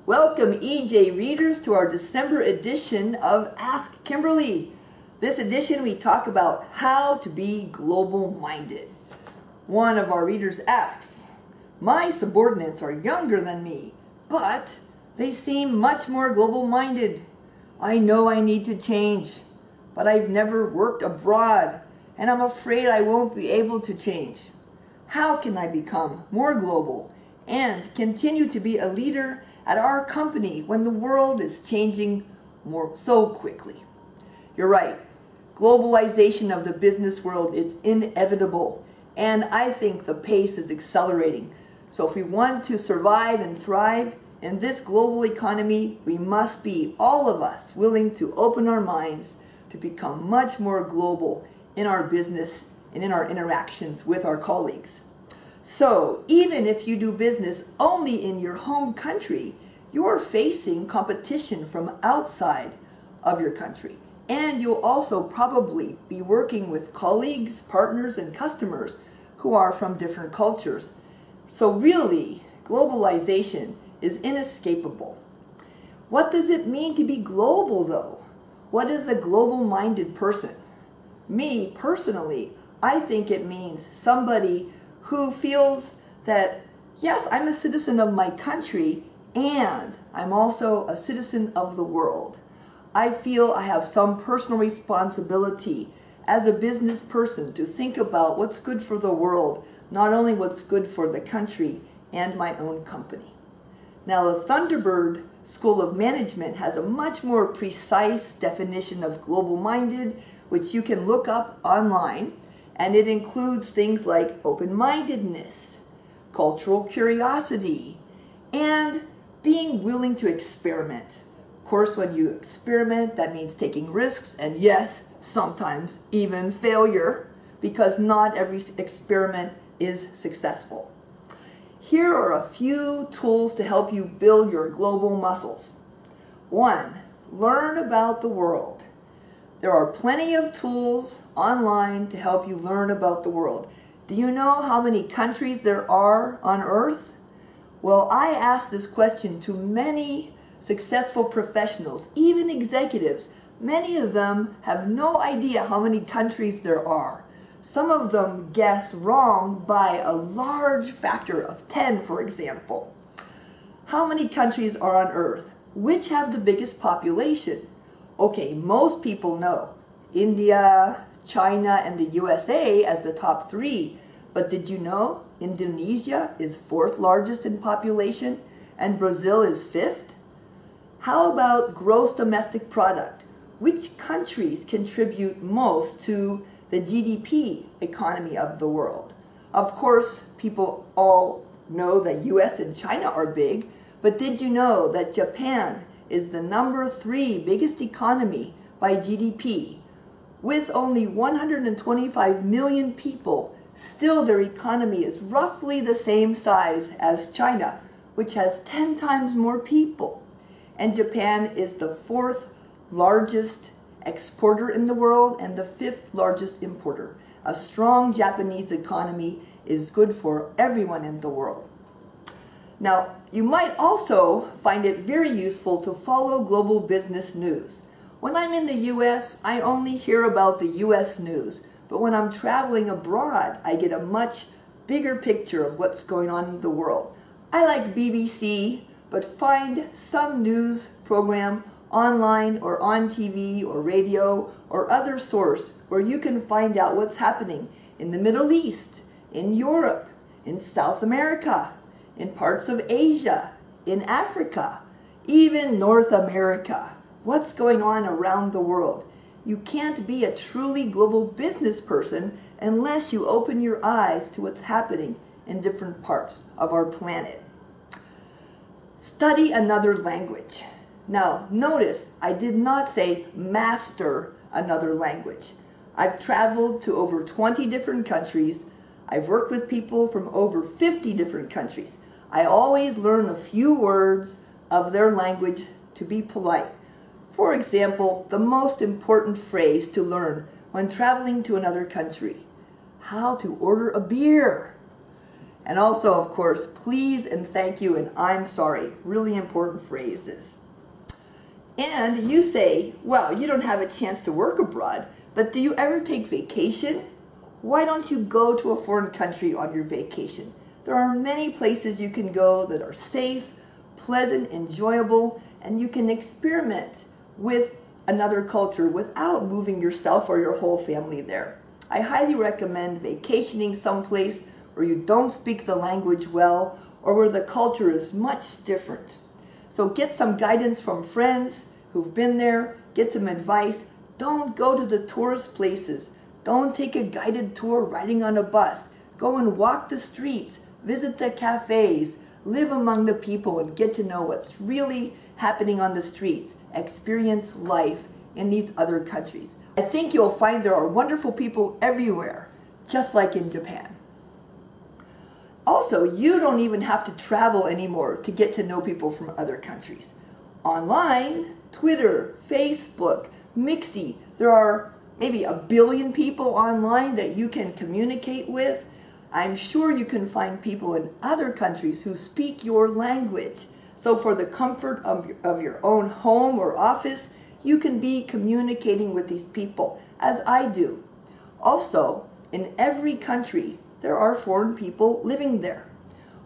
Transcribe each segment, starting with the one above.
Welcome EJ readers to our December edition of Ask Kimberly. This edition we talk about how to be global-minded. One of our readers asks, my subordinates are younger than me, but they seem much more global-minded. I know I need to change, but I've never worked abroad and I'm afraid I won't be able to change. How can I become more global and continue to be a leader at our company when the world is changing so quickly? You're right. Globalization of the business world is inevitable, and I think the pace is accelerating. So if we want to survive and thrive in this global economy, we must be, all of us, willing to open our minds to become much more global in our business and in our interactions with our colleagues. So even if you do business only in your home country, you're facing competition from outside of your country. And you'll also probably be working with colleagues, partners, and customers who are from different cultures. So really, globalization is inescapable. What does it mean to be global, though? What is a global-minded person? Me, personally, I think it means somebody who feels that, yes, I'm a citizen of my country, and I'm also a citizen of the world. I feel I have some personal responsibility as a business person to think about what's good for the world, not only what's good for the country and my own company. Now, the Thunderbird School of Management has a much more precise definition of global-minded, which you can look up online, and it includes things like open-mindedness, cultural curiosity, and being willing to experiment. Of course, when you experiment, that means taking risks, and yes, sometimes even failure, because not every experiment is successful. Here are a few tools to help you build your global muscles. 1. Learn about the world. There are plenty of tools online to help you learn about the world. Do you know how many countries there are on Earth? Well, I asked this question to many successful professionals, even executives. Many of them have no idea how many countries there are. Some of them guess wrong by a large factor of 10, for example. How many countries are on Earth? Which have the biggest population? Okay, most people know India, China, and the USA as the top 3. But did you know Indonesia is 4th largest in population and Brazil is 5th? How about gross domestic product? Which countries contribute most to the GDP economy of the world? Of course, people all know that US and China are big, but did you know that Japan is the number 3 biggest economy by GDP? With only 125 million people, still their economy is roughly the same size as China, which has 10 times more people. And Japan is the 4th largest exporter in the world and the 5th largest importer. A strong Japanese economy is good for everyone in the world. Now, you might also find it very useful to follow global business news. When I'm in the US, I only hear about the US news, but when I'm traveling abroad, I get a much bigger picture of what's going on in the world. I like BBC, but find some news program online or on TV or radio or other source where you can find out what's happening in the Middle East, in Europe, in South America, in parts of Asia, in Africa, even North America. What's going on around the world? You can't be a truly global business person unless you open your eyes to what's happening in different parts of our planet. Study another language. Now, notice I did not say master another language. I've traveled to over 20 different countries. I've worked with people from over 50 different countries. I always learn a few words of their language to be polite. For example, the most important phrase to learn when traveling to another country: how to order a beer. And also, of course, please and thank you and I'm sorry. Really important phrases. And you say, well, you don't have a chance to work abroad, but do you ever take vacation? Why don't you go to a foreign country on your vacation? There are many places you can go that are safe, pleasant, enjoyable, and you can experiment with another culture without moving yourself or your whole family there. I highly recommend vacationing someplace where you don't speak the language well or where the culture is much different. So get some guidance from friends who've been there, get some advice. Don't go to the tourist places. Don't take a guided tour riding on a bus. Go and walk the streets, visit the cafes, live among the people and get to know what's really happening on the streets. Experience life in these other countries. I think you'll find there are wonderful people everywhere, just like in Japan. Also, you don't even have to travel anymore to get to know people from other countries. Online, Twitter, Facebook, Mixi, there are maybe 1 billion people online that you can communicate with. I'm sure you can find people in other countries who speak your language. So for the comfort of your own home or office, you can be communicating with these people, as I do. Also, in every country, there are foreign people living there.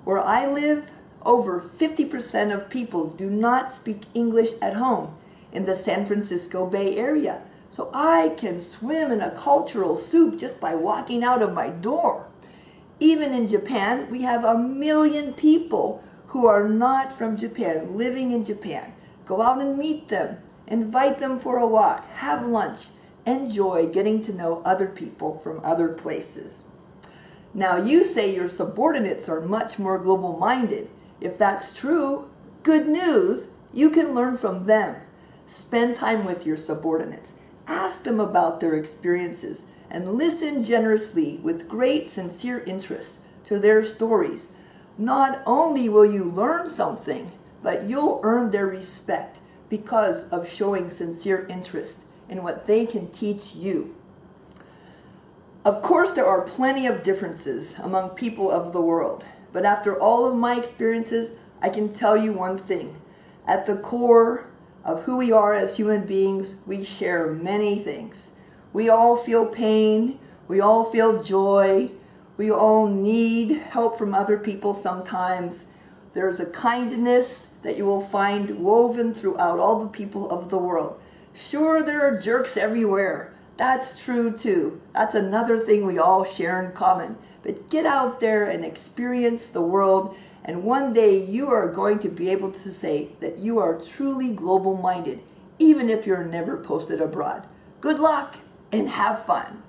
Where I live, over 50% of people do not speak English at home in the San Francisco Bay Area. So I can swim in a cultural soup just by walking out of my door. Even in Japan, we have 1 million people who are not from Japan, living in Japan. Go out and meet them, invite them for a walk, have lunch, enjoy getting to know other people from other places. Now you say your subordinates are much more global-minded. If that's true, good news, you can learn from them. Spend time with your subordinates. Ask them about their experiences and listen generously with great sincere interest to their stories. Not only will you learn something, but you'll earn their respect because of showing sincere interest in what they can teach you. Of course, there are plenty of differences among people of the world, but after all of my experiences, I can tell you one thing. At the core of who we are as human beings, we share many things. We all feel pain, we all feel joy, we all need help from other people sometimes. There's a kindness that you will find woven throughout all the people of the world. Sure, there are jerks everywhere. That's true too. That's another thing we all share in common. But get out there and experience the world, and one day you are going to be able to say that you are truly global-minded, even if you're never posted abroad. Good luck and have fun.